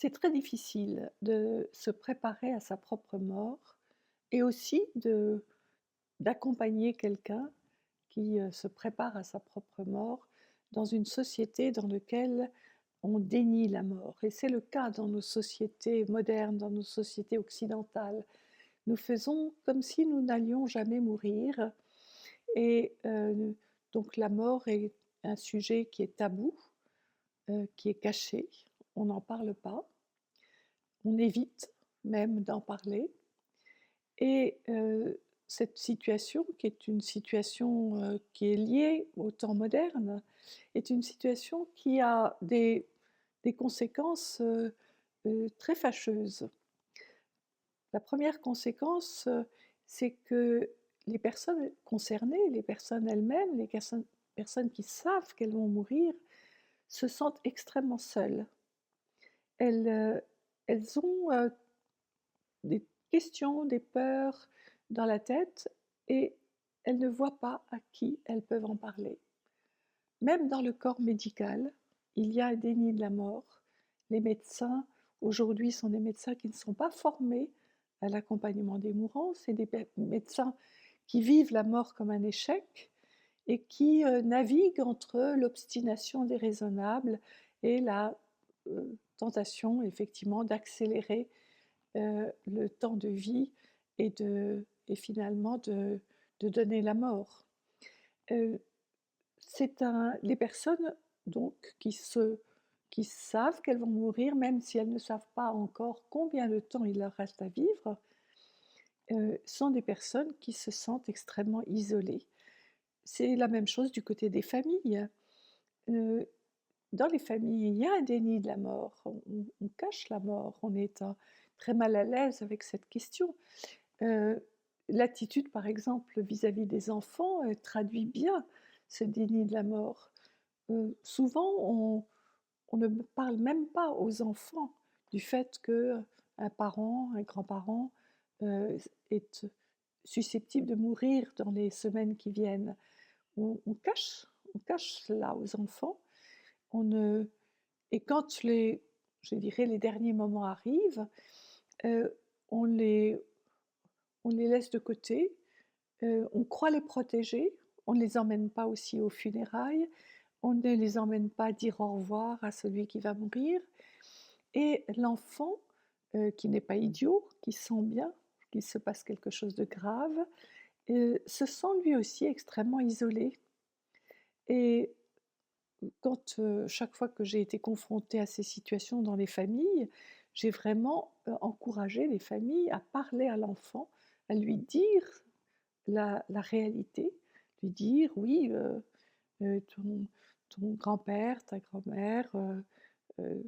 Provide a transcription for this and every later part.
C'est très difficile de se préparer à sa propre mort et aussi d'accompagner quelqu'un qui, se prépare à sa propre mort dans une société dans lequel on dénie la mort et c'est le cas dans nos sociétés modernes, dans nos sociétés occidentales. Nous faisons comme si nous n'allions jamais mourir et donc la mort est un sujet qui est tabou, qui est caché, on n'en parle pas. On évite même d'en parler et cette situation qui est une situation, qui est liée au temps moderne, est une situation qui a des conséquences, très fâcheuses. La première conséquence, c'est que les personnes concernées, les personnes elles-mêmes, les personnes qui savent qu'elles vont mourir, se sentent extrêmement seules. Elles, elles ont, des questions, des peurs dans la tête et elles ne voient pas à qui elles peuvent en parler. Même dans le corps médical, il y a un déni de la mort. Les médecins, aujourd'hui, sont des médecins qui ne sont pas formés à l'accompagnement des mourants, c'est des médecins qui vivent la mort comme un échec et qui naviguent entre l'obstination déraisonnable et la tentation, effectivement, d'accélérer le temps de vie et finalement de donner la mort. Heu, les personnes donc qui savent qu'elles vont mourir, même si elles ne savent pas encore combien de temps il leur reste à vivre, sont des personnes qui se sentent extrêmement isolées. C'est la même chose du côté des familles. Heu, dans les familles, il y a un déni de la mort, on cache la mort, on est, très mal à l'aise avec cette question. Heu, l'attitude, par exemple, vis-à-vis des enfants, traduit bien ce déni de la mort. Souvent, on ne parle même pas aux enfants du fait qu'un parent, un grand-parent, est susceptible de mourir dans les semaines qui viennent. On cache cela aux enfants. On ne et quand je dirais, les derniers moments arrivent, heu, on les on les laisse de côté. On croit les protéger, on ne les emmène pas aussi aux funérailles, on ne les emmène pas dire au revoir à celui qui va mourir et l'enfant, qui n'est pas idiot, qui sent bien qu'il se passe quelque chose de grave, se sent lui aussi extrêmement isolé et quand, chaque fois que j'ai été confrontée à ces situations dans les familles, j'ai vraiment, encouragé les familles à parler à l'enfant, à lui dire la réalité, lui dire: «Oui, ton grand-père, ta grand-mère,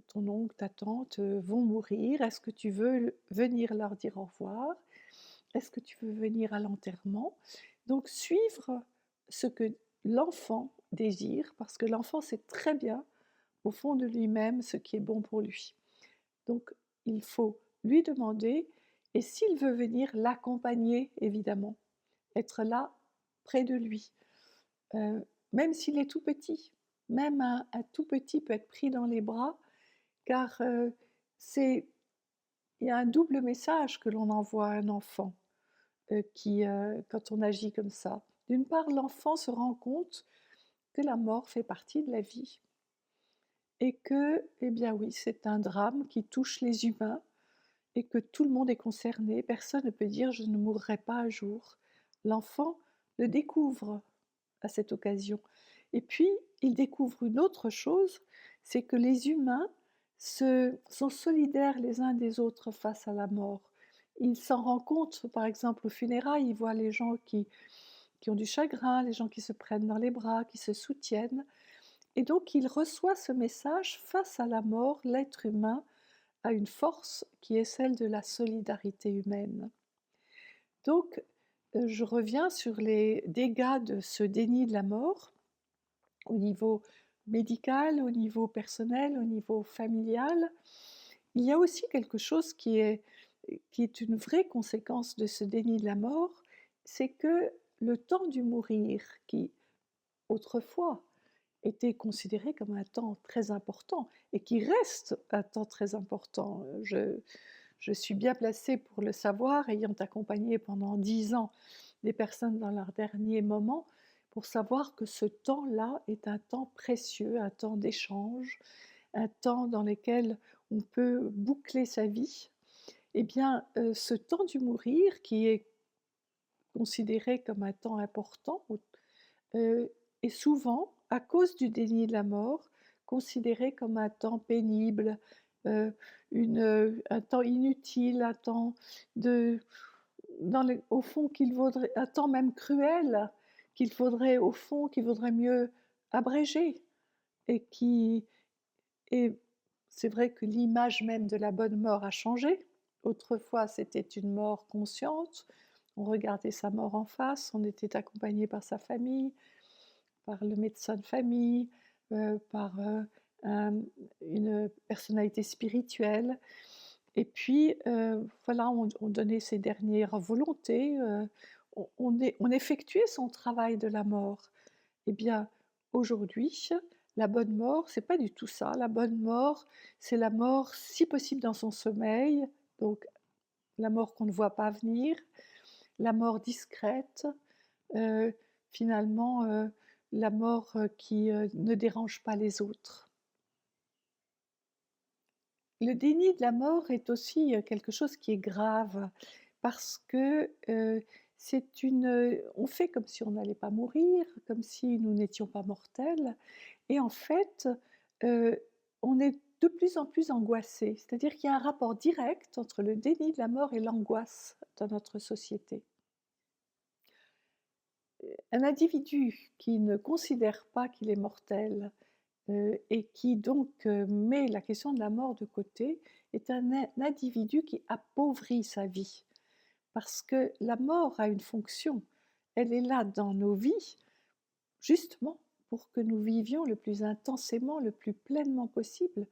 ton oncle, ta tante, vont mourir. Est-ce que tu veux venir leur dire au revoir? Est-ce que tu veux venir à l'enterrement?» Donc suivre ce que l'enfant désire, parce que l'enfant sait très bien, au fond de lui-même, ce qui est bon pour lui. Donc il faut lui demander et s'il veut venir, l'accompagner évidemment. Être là, près de lui, même s'il est tout petit. Même un tout petit peut être pris dans les bras car, c'est il y a un double message que l'on envoie à un enfant, quand on agit comme ça. D'une part, l'enfant se rend compte que la mort fait partie de la vie et que, eh bien oui, c'est un drame qui touche les humains et que tout le monde est concerné. Personne ne peut dire: «Je ne mourrai pas un jour». L'enfant le découvre à cette occasion. Et puis, il découvre une autre chose, c'est que les humains sont solidaires les uns des autres face à la mort. Il s'en rend compte, par exemple, aux funérailles, il voit les gens qui ont du chagrin, les gens qui se prennent dans les bras, qui se soutiennent. Et donc, il reçoit ce message, face à la mort, l'être humain a une force qui est celle de la solidarité humaine. Donc, je reviens sur les dégâts de ce déni de la mort, au niveau médical, au niveau personnel, au niveau familial. Il y a aussi quelque chose qui est une vraie conséquence de ce déni de la mort, c'est que le temps du mourir qui, autrefois, était considéré comme un temps très important et qui reste un temps très important. Je suis bien placée pour le savoir, ayant accompagné pendant 10 ans des personnes dans leurs derniers moments, pour savoir que ce temps-là est un temps précieux, un temps d'échange, un temps dans lequel on peut boucler sa vie. Eh bien, ce temps du mourir qui est considéré comme un temps important, est souvent, à cause du déni de la mort, considéré comme un temps pénible, heu, un temps inutile, un temps de au fond qu'il vaudrait un temps même cruel, qu'il vaudrait mieux abréger et qui et c'est vrai que l'image même de la bonne mort a changé. Autrefois, c'était une mort consciente, on regardait sa mort en face, on était accompagné par sa famille, par le médecin de famille, par, un une personnalité spirituelle et puis, voilà, on donnait ses dernières volontés, on effectuait son travail de la mort. Eh bien, aujourd'hui, la bonne mort, c'est pas du tout ça. La bonne mort, c'est la mort, si possible dans son sommeil, donc la mort qu'on ne voit pas venir, la mort discrète, heu, finalement, la mort, qui, ne dérange pas les autres. Le déni de la mort est aussi, quelque chose qui est grave parce que, on fait comme si on n'allait pas mourir, comme si nous n'étions pas mortels et en fait, heu, on est de plus en plus angoissé. C'est-à-dire qu'il y a un rapport direct entre le déni de la mort et l'angoisse dans notre société. Un individu qui ne considère pas qu'il est mortel, et qui donc, met la question de la mort de côté, est un individu qui appauvrit sa vie. Parce que la mort a une fonction. Elle est là dans nos vies, justement pour que nous vivions le plus intensément, le plus pleinement possible,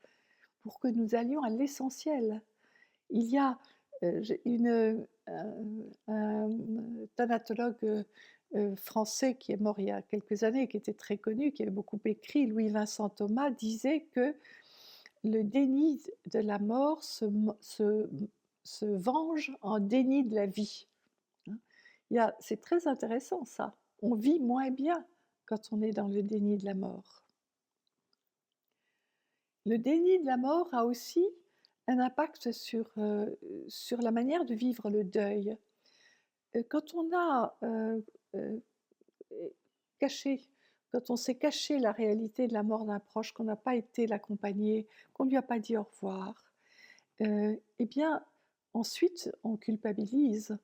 pour que nous allions à l'essentiel. Il y a, j'ai un thanatologue, français qui est mort il y a quelques années, qui était très connu, qui avait beaucoup écrit, Louis-Vincent Thomas, disait que le déni de la mort se venge en déni de la vie, hein. C'est très intéressant ça. On vit moins bien quand on est dans le déni de la mort. Le déni de la mort a aussi un impact sur la manière de vivre le deuil. Quand on a, heu, caché quand on s'est caché la réalité de la mort d'un proche, qu'on n'a pas été l'accompagner, qu'on ne lui a pas dit au revoir, eh bien, ensuite, on culpabilise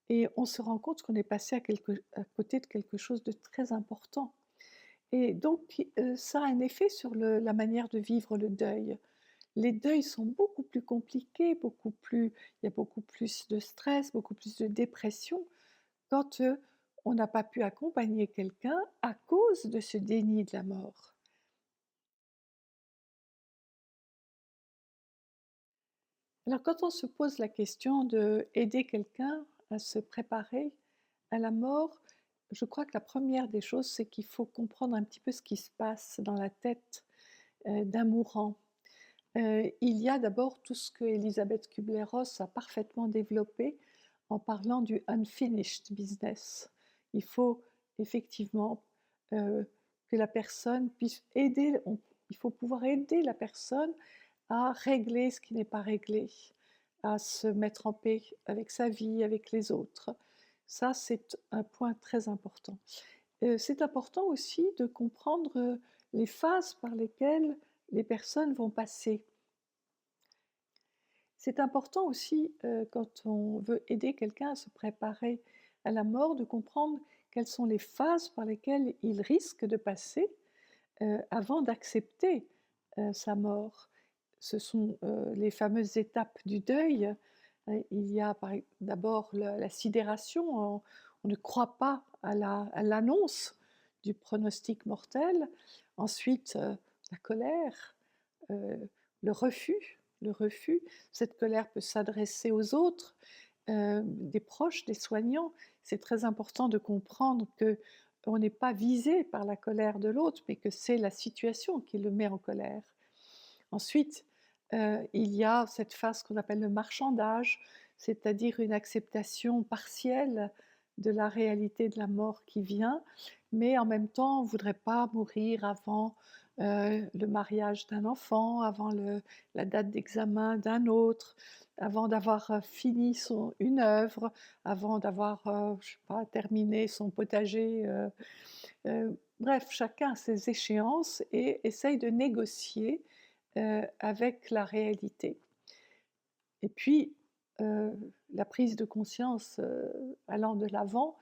et on se rend compte qu'on est passé à côté de quelque chose de très important et donc ça a un effet sur la manière de vivre le deuil. Les deuils sont beaucoup plus compliqués, il y a beaucoup plus de stress, beaucoup plus de dépression quand, on n'a pas pu accompagner quelqu'un à cause de ce déni de la mort. Alors quand on se pose la question d'aider quelqu'un à se préparer à la mort, je crois que la première des choses, c'est qu'il faut comprendre un petit peu ce qui se passe dans la tête, d'un mourant. Il y a d'abord tout ce que Elisabeth Kubler-Ross a parfaitement développé en parlant du unfinished business. Il faut effectivement, que la personne puisse il faut pouvoir aider la personne à régler ce qui n'est pas réglé, à se mettre en paix avec sa vie, avec les autres. Ça, c'est un point très important. C'est important aussi de comprendre, les phases par lesquelles les personnes vont passer. C'est important aussi, quand on veut aider quelqu'un à se préparer à la mort, de comprendre quelles sont les phases par lesquelles il risque de passer, avant d'accepter, sa mort. Ce sont, les fameuses étapes du deuil. Il y a d'abord la sidération, on ne croit pas à l'annonce du pronostic mortel. Ensuite, la colère, heu, le refus. Cette colère peut s'adresser aux autres, des proches, des soignants. C'est très important de comprendre que, on n'est pas visé par la colère de l'autre, mais que c'est la situation qui le met en colère. Ensuite, il y a cette phase qu'on appelle le marchandage, c'est-à-dire une acceptation partielle de la réalité de la mort qui vient, mais en même temps, on ne voudrait pas mourir avant le mariage d'un enfant, avant la date d'examen d'un autre, avant d'avoir fini une œuvre, avant d'avoir, je sais pas, terminé son potager. Bref, chacun a ses échéances et essaye de négocier avec la réalité. Et puis, la prise de conscience allant de l'avant,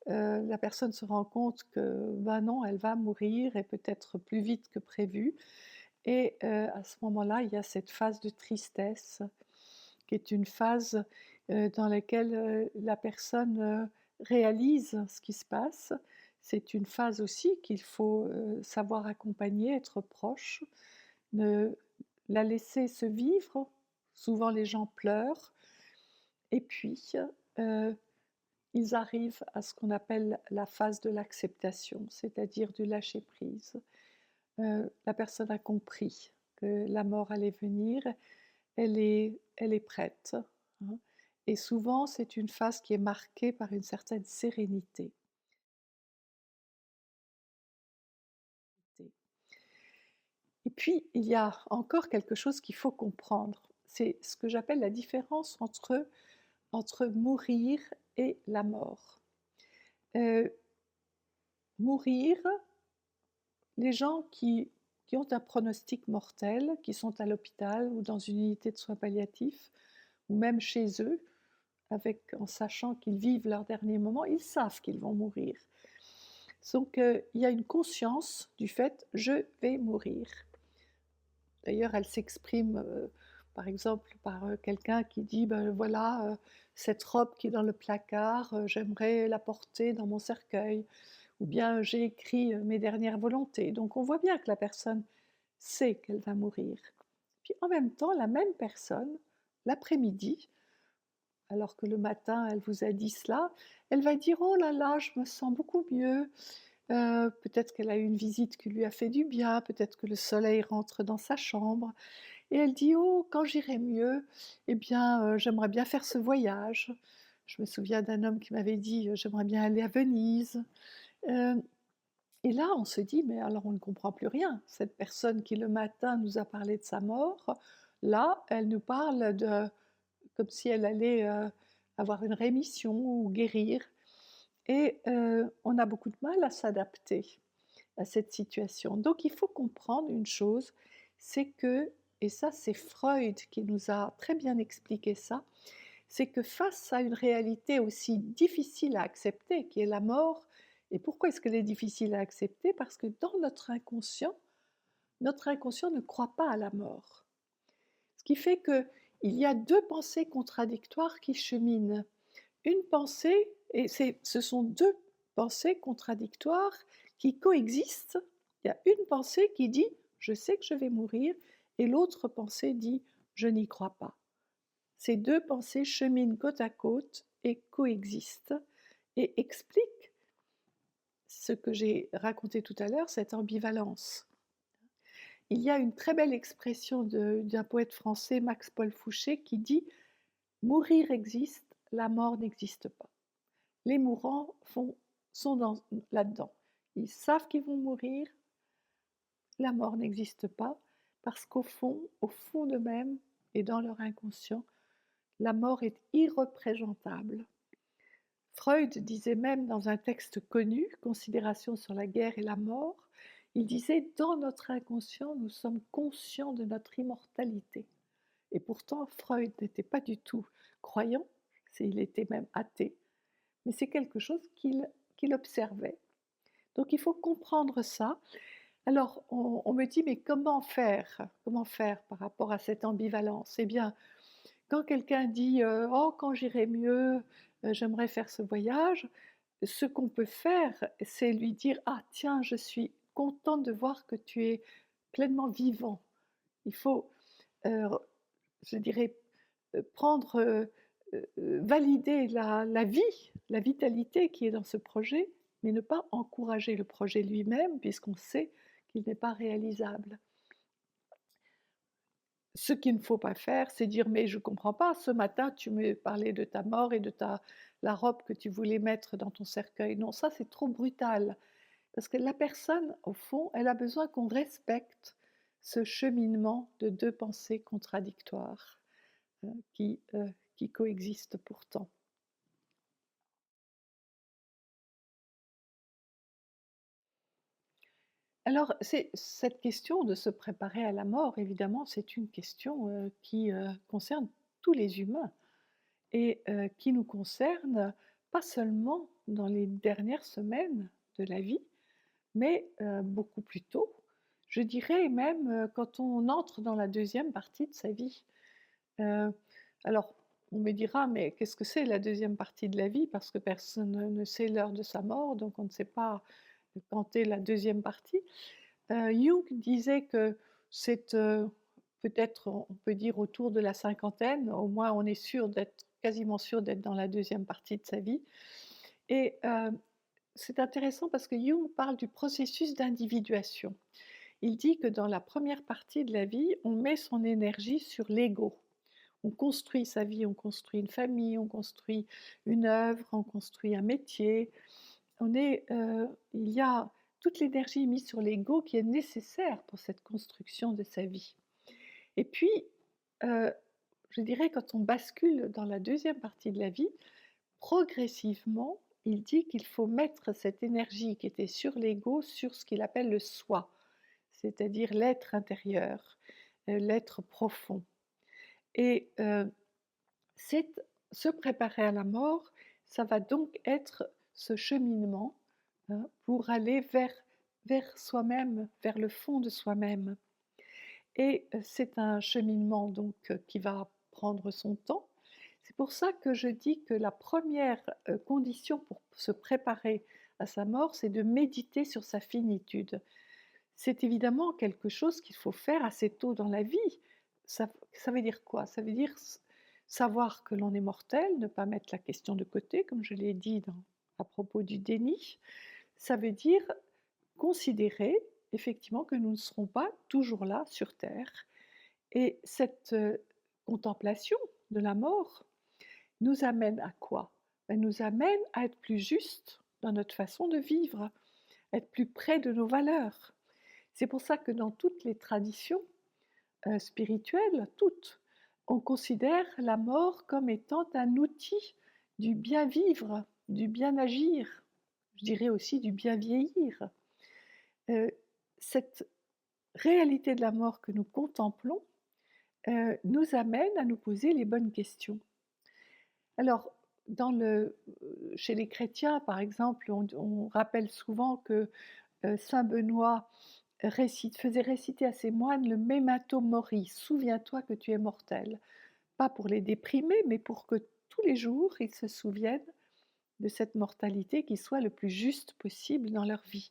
la personne se rend compte que, ben non, elle va mourir et peut-être plus vite que prévu. Et à ce moment-là, il y a cette phase de tristesse, qui est une phase dans laquelle la personne réalise ce qui se passe. C'est une phase aussi qu'il faut savoir accompagner, être proche, ne la laisser se vivre. Souvent les gens pleurent et puis ils arrivent à ce qu'on appelle la phase de l'acceptation, c'est-à-dire du lâcher-prise. La personne a compris que la mort allait venir, elle est prête, hein. Et souvent, c'est une phase qui est marquée par une certaine sérénité. Et puis, il y a encore quelque chose qu'il faut comprendre. C'est ce que j'appelle la différence entre mourir et la mort. Heu, Mourir, les gens qui ont un pronostic mortel, qui sont à l'hôpital ou dans une unité de soins palliatifs, ou même chez eux, en sachant qu'ils vivent leurs derniers moments, ils savent qu'ils vont mourir. Donc il y a une conscience du fait: «Je vais mourir». D'ailleurs, elle s'exprime, par exemple, par, quelqu'un qui dit: «Ben voilà, cette robe qui est dans le placard, j'aimerais la porter dans mon cercueil», ou bien: «J'ai écrit, mes dernières volontés». Donc on voit bien que la personne sait qu'elle va mourir. Puis en même temps, la même personne, l'après-midi, alors que le matin elle vous a dit cela, elle va dire: «Oh là là, je me sens beaucoup mieux». Peut-être qu'elle a eu une visite qui lui a fait du bien, peut-être que le soleil rentre dans sa chambre et elle dit: «Oh, quand j'irai mieux, eh bien, j'aimerais bien faire ce voyage». Je me souviens d'un homme qui m'avait dit: «J'aimerais bien aller à Venise». Heu et là, on se dit: «Mais alors on ne comprend plus rien. Cette personne qui le matin nous a parlé de sa mort, là, elle nous parle de comme si elle allait, avoir une rémission ou guérir». Et on a beaucoup de mal à s'adapter à cette situation. Donc il faut comprendre une chose, c'est que, et ça c'est Freud qui nous a très bien expliqué ça, c'est que face à une réalité aussi difficile à accepter, qui est la mort, et pourquoi est-ce qu'elle est difficile à accepter? Parce que dans notre inconscient ne croit pas à la mort. Ce qui fait qu'il y a deux pensées contradictoires qui cheminent. Une pensée, et ce sont deux pensées contradictoires qui coexistent. Il y a une pensée qui dit: «Je sais que je vais mourir», et l'autre pensée dit: «Je n'y crois pas». Ces deux pensées cheminent côte à côte et coexistent et expliquent ce que j'ai raconté tout à l'heure, cette ambivalence. Il y a une très belle expression d'un poète français, Max-Paul Fouché, qui dit: «Mourir existe, la mort n'existe pas». Les mourants sont là-dedans. Ils savent qu'ils vont mourir, la mort n'existe pas, parce au fond d'eux-mêmes et dans leur inconscient, la mort est irreprésentable. Freud disait même dans un texte connu, Considérations sur la guerre et la mort, il disait: dans notre inconscient, nous sommes conscients de notre immortalité. Et pourtant, Freud n'était pas du tout croyant, il était même athée, mais c'est quelque chose qu'il observait. Donc il faut comprendre ça. Alors on me dit: «Mais comment faire? Comment faire par rapport à cette ambivalence?» Eh bien, quand quelqu'un dit, «Oh, quand j'irai mieux, j'aimerais faire ce voyage», ce qu'on peut faire, c'est lui dire: «Ah tiens, je suis contente de voir que tu es pleinement vivant». Il faut, heu, je dirais, prendre, valider la vie, la vitalité qui est dans ce projet mais ne pas encourager le projet lui-même puisqu'on sait qu'il n'est pas réalisable. Ce qu'il ne faut pas faire, c'est dire: «Mais je ne comprends pas, ce matin tu me parlais de ta mort et de la robe que tu voulais mettre dans ton cercueil». Non, ça c'est trop brutal, parce que la personne, au fond, elle a besoin qu'on respecte ce cheminement de 2 pensées contradictoires, qui coexistent pourtant. Alors, c'est cette question de se préparer à la mort, évidemment, c'est une question, qui, concerne tous les humains. Et qui nous concerne pas seulement dans les dernières semaines de la vie, mais beaucoup plus tôt. Je dirais même, quand on entre dans la deuxième partie de sa vie. Heu, alors on me dira: «Mais qu'est-ce que c'est la deuxième partie de la vie?» parce que personne ne sait l'heure de sa mort, donc on ne sait pas quand est la deuxième partie. Jung disait que c'est, peut-être on peut dire autour de la cinquantaine, au moins on est sûr d'être quasiment sûr d'être dans la deuxième partie de sa vie et c'est intéressant parce que Jung parle du processus d'individuation. Il dit que dans la première partie de la vie, on met son énergie sur l'ego. On construit sa vie, on construit une famille, on construit une œuvre, on construit un métier. Il y a toute l'énergie mise sur l'ego qui est nécessaire pour cette construction de sa vie. Et puis, heu, je dirais quand on bascule dans la deuxième partie de la vie, progressivement, il dit qu'il faut mettre cette énergie qui était sur l'ego sur ce qu'il appelle le soi, c'est-à-dire l'être intérieur, l'être profond. Et c'est se préparer à la mort, ça va donc être ce cheminement, pour aller vers soi-même, vers le fond de soi-même. Et c'est un cheminement donc qui va prendre son temps. C'est pour ça que je dis que la première condition pour se préparer à sa mort, c'est de méditer sur sa finitude. C'est évidemment quelque chose qu'il faut faire assez tôt dans la vie. Ça veut dire quoi? Ça veut dire savoir que l'on est mortel, ne pas mettre la question de côté, comme je l'ai dit à propos du déni. Ça veut dire considérer effectivement que nous ne serons pas toujours là sur terre et cette, contemplation de la mort nous amène à quoi? Elle nous amène à être plus justes dans notre façon de vivre, être plus près de nos valeurs. C'est pour ça que dans toutes les traditions, spirituelles, toutes, on considère la mort comme étant un outil du bien vivre, du bien agir, je dirais aussi du bien vieillir. Cette réalité de la mort que nous contemplons, nous amène à nous poser les bonnes questions. Alors, chez les chrétiens, par exemple, on rappelle souvent que, saint Benoît faisait réciter à ses moines le Memento Mori, souviens-toi que tu es mortel. Pas pour les déprimer, mais pour que tous les jours ils se souviennent de cette mortalité qui soit le plus juste possible dans leur vie.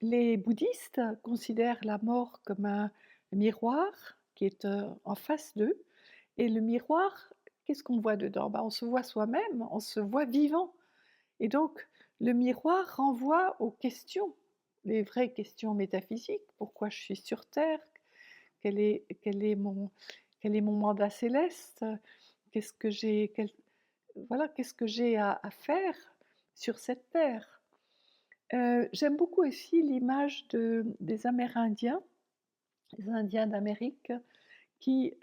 Les bouddhistes considèrent la mort comme un miroir qui est, en face d'eux et le miroir, qu'est-ce qu'on voit dedans? On se voit soi-même, on se voit vivant et donc le miroir renvoie aux questions, les vraies questions métaphysiques. Pourquoi je suis sur terre? Quel est mon mandat céleste? Qu'est-ce que j'ai quel voilà, qu'est-ce que j'ai à faire sur cette terre? J'aime beaucoup aussi l'image des Amérindiens, les Indiens d'Amérique, qui,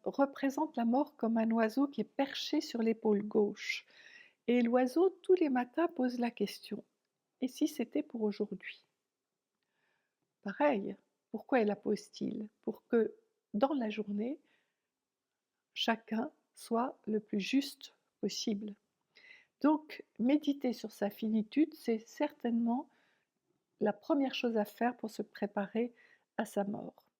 représentent la mort comme un oiseau qui est perché sur l'épaule gauche et l'oiseau, tous les matins, pose la question: «Et si c'était pour aujourd'hui?» Pareil, pourquoi la pose-t-il? Pour que, dans la journée, chacun soit le plus juste possible. Donc méditer sur sa finitude, c'est certainement la première chose à faire pour se préparer à sa mort.